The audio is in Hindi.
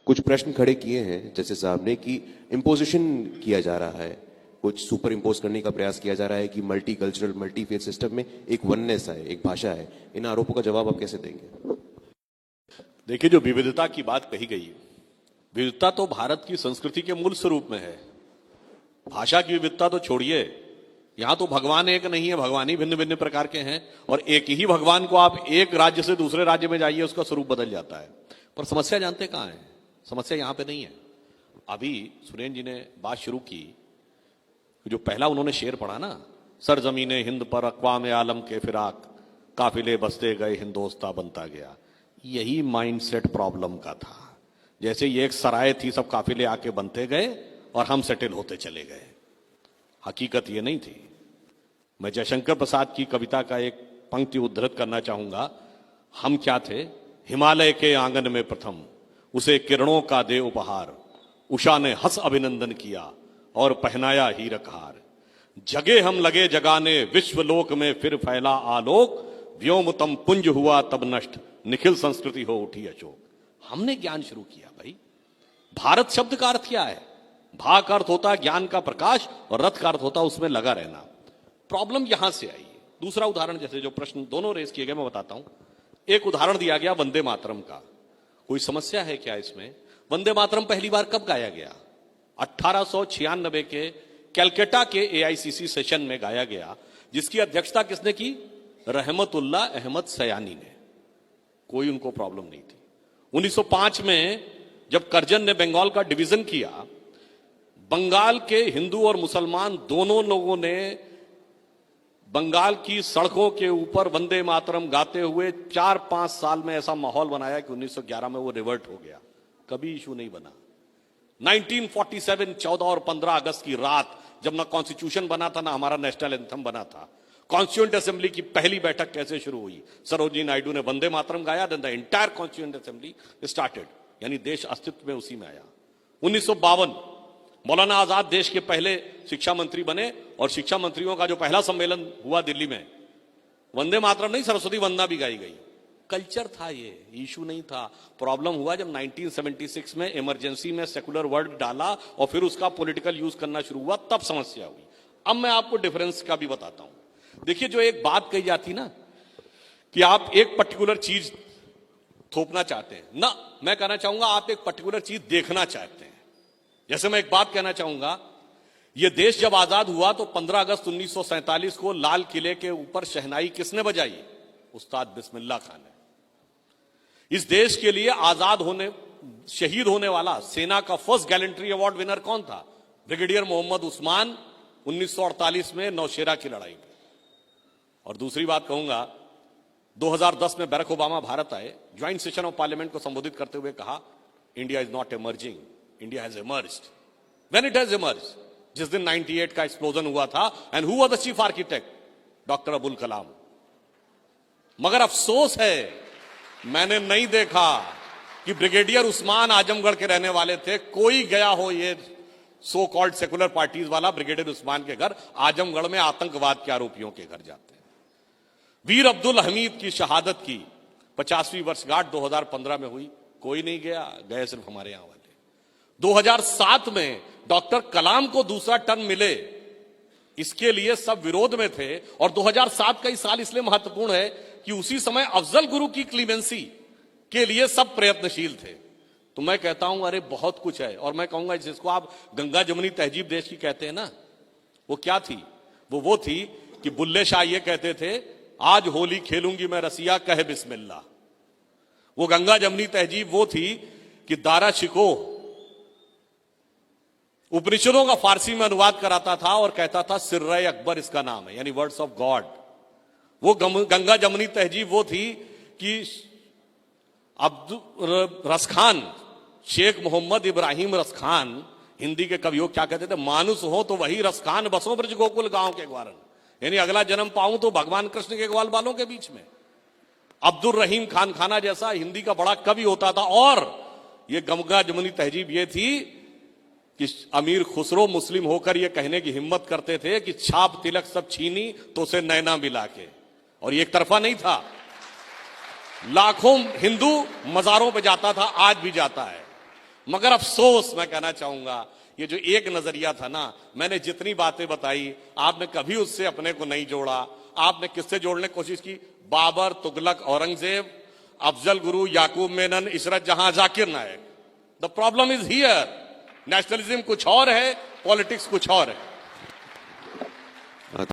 कुछ प्रश्न खड़े किए हैं जैसे साहब ने कि इम्पोजिशन किया जा रहा है, कुछ सुपर इम्पोज करने का प्रयास किया जा रहा है कि multi cultural multi faith system में एक वननेस है, एक भाषा है। इन आरोपों का जवाब आप कैसे देंगे? देखिए, जो विविधता की बात कही गई, विविधता तो भारत की संस्कृति के मूल स्वरूप में है। भाषा की विविधता तो छोड़िए, यहां तो भगवान एक नहीं है, भगवान ही भिन्न भिन्न प्रकार के हैं, और एक ही भगवान को आप एक राज्य से दूसरे राज्य में जाइए उसका स्वरूप बदल जाता है। पर समस्या जानते कहां है? समस्या यहां पे नहीं है। अभी सुरेंद्र जी ने बात शुरू की, जो पहला उन्होंने शेर पढ़ा ना, सरजमीने हिंद पर अक़वाम आलम के फिराक, काफिले बसते गए हिंदोस्ता बनता गया। यही माइंडसेट प्रॉब्लम का था। जैसे ये एक सराय थी, सब काफिले आके बनते गए और हम सेटल होते चले गए। हकीकत ये नहीं थी। मैं जयशंकर प्रसाद की कविता का एक पंक्ति उद्धृत करना चाहूंगा। हम क्या थे? हिमालय के आंगन में प्रथम, उसे किरणों का दे उपहार, उषा ने हंस अभिनंदन किया और पहनाया हीरक हार। जगे हम लगे जगाने विश्वलोक में फिर फैला आलोक, व्योमतम पुंज हुआ तब नष्ट, निखिल संस्कृति हो उठी अशोक। हमने ज्ञान शुरू किया भाई। भारत शब्द का अर्थ क्या है? भा का अर्थ होता है ज्ञान का प्रकाश, और रथ का अर्थ होता है उसमें लगा रहना। प्रॉब्लम यहां से आई। दूसरा उदाहरण, जैसे जो प्रश्न दोनों रेस किए गए, मैं बताता हूं। एक उदाहरण दिया गया वंदे मातरम का। कोई समस्या है क्या इसमें? वंदे मातरम पहली बार कब गाया गया? 1896 के कैलकाटा के एआईसीसी सेशन में गाया गया, जिसकी अध्यक्षता किसने की? रहमतुल्लाह अहमद सयानी ने। कोई उनको प्रॉब्लम नहीं थी। 1905 में जब करजन ने बंगाल का डिवीजन किया, बंगाल के हिंदू और मुसलमान दोनों लोगों ने बंगाल की सड़कों के ऊपर वंदे मातरम गाते हुए 4-5 साल में ऐसा माहौल बनाया कि 1911 में वो रिवर्ट हो गया। कभी इशू नहीं बना। 1947 14 और 15 अगस्त की रात, जब ना कॉन्स्टिट्यूशन बना था ना हमारा नेशनल एंथम बना था, कॉन्स्टिट्यूएंट असेंबली की पहली बैठक कैसे शुरू हुई? सरोजिनी नायडू ने वंदे मातरम गाया, then the entire constituent assembly started, यानी देश अस्तित्व में उसी में आया। 1952 मौलाना आजाद देश के पहले शिक्षा मंत्री बने, और शिक्षा मंत्रियों का जो पहला सम्मेलन हुआ दिल्ली में, वंदे मातरम नहीं, सरस्वती वंदना भी गाई गई। कल्चर था, ये इशू नहीं था। प्रॉब्लम हुआ जब 1976 में इमरजेंसी में सेकुलर वर्ड डाला और फिर उसका पॉलिटिकल यूज करना शुरू हुआ, तब समस्या हुई। अब मैं आपको डिफरेंस का भी बताता हूं। देखिए, जो एक बात कही जाती ना कि आप एक पर्टिकुलर चीज थोपना चाहते हैं ना, मैं कहना चाहूंगा आप एक पर्टिकुलर चीज देखना चाहते हैं। जैसे मैं एक बात कहना चाहूंगा, यह देश जब आजाद हुआ तो 15 अगस्त 1947 को लाल किले के ऊपर शहनाई किसने बजाई? उस्ताद बिस्मिल्लाह खान ने। इस देश के लिए आजाद होने, शहीद होने वाला सेना का फर्स्ट गैलेंट्री अवार्ड विनर कौन था? ब्रिगेडियर मोहम्मद उस्मान, 1948 में नौशेरा की लड़ाई में। और दूसरी बात कहूंगा, 2010 में बैरक ओबामा भारत आए, ज्वाइंट सेशन ऑफ पार्लियामेंट को संबोधित करते हुए कहा, India is not emerging, India has emerged. When it has emerged, जिस दिन 98 का एक्सप्लोजन हुआ था, and who was the chief architect? Doctor Abul Kalam. मगर अफसोस है, मैंने नहीं देखा कि ब्रिगेडियर उस्मान आजमगढ़ के रहने वाले थे, कोई गया हो ये सो कॉल्ड सेकुलर पार्टीज वाला ब्रिगेडियर उस्मान के घर। आजमगढ़ में आतंकवाद के आरोपियों के घर जाते हैं। वीर अब्दुल हमीद की शहादत की 50वीं वर्षगांठ 2015 में हुई, कोई नहीं गया, गए सिर्फ हमारे यहां वाले। 2007 में डॉक्टर कलाम को दूसरा टर्म मिले, इसके लिए सब विरोध में थे। और 2007 का ही साल इसलिए महत्वपूर्ण है कि उसी समय अफजल गुरु की क्लीमेंसी के लिए सब प्रयत्नशील थे। तो मैं कहता हूं, अरे बहुत कुछ है। और मैं कहूंगा, जिसको आप गंगा जमुनी तहजीब देश की कहते हैं ना, वो क्या थी? वो थी कि बुल्ले शाह ये कहते थे, आज होली खेलूंगी मैं रसिया, कहे बिस्मिल्लाह। वो गंगा जमुनी तहजीब वो थी कि दारा शिको उपनिषदों का फारसी में अनुवाद कराता था और कहता था सिर्रे अकबर इसका नाम है, यानी वर्ड्स ऑफ गॉड। वो गंगा जमुनी तहजीब वो थी कि अब्दुल रसखान, शेख मोहम्मद इब्राहिम रसखान, हिंदी के कवियों क्या कहते थे? मानुस हो तो वही रसखान, बसों ब्रज गोकुल गांव के ग्वारन, यानी अगला जन्म पाऊं तो भगवान कृष्ण के ग्वाल बालों के बीच में। अब्दुल रहीम खान खाना जैसा हिंदी का बड़ा कवि होता था। और ये गंगा जमुनी तहजीब ये थी कि अमीर खुसरो मुस्लिम होकर यह कहने की हिम्मत करते थे कि छाप तिलक सब छीनी तो उसे नैना मिला के। और ये एक तरफा नहीं था, लाखों हिंदू मजारों पे जाता था, आज भी जाता है। मगर अफसोस मैं कहना चाहूंगा, ये जो एक नजरिया था ना, मैंने जितनी बातें बताई आपने कभी उससे अपने को नहीं जोड़ा। आपने किससे जोड़ने की कोशिश की? बाबर, तुगलक, औरंगजेब, अफजल गुरु, याकूब Memon, Ishrat Jahan, Zakir Naik. The problem is here. Nationalism कुछ और है, पॉलिटिक्स कुछ और है।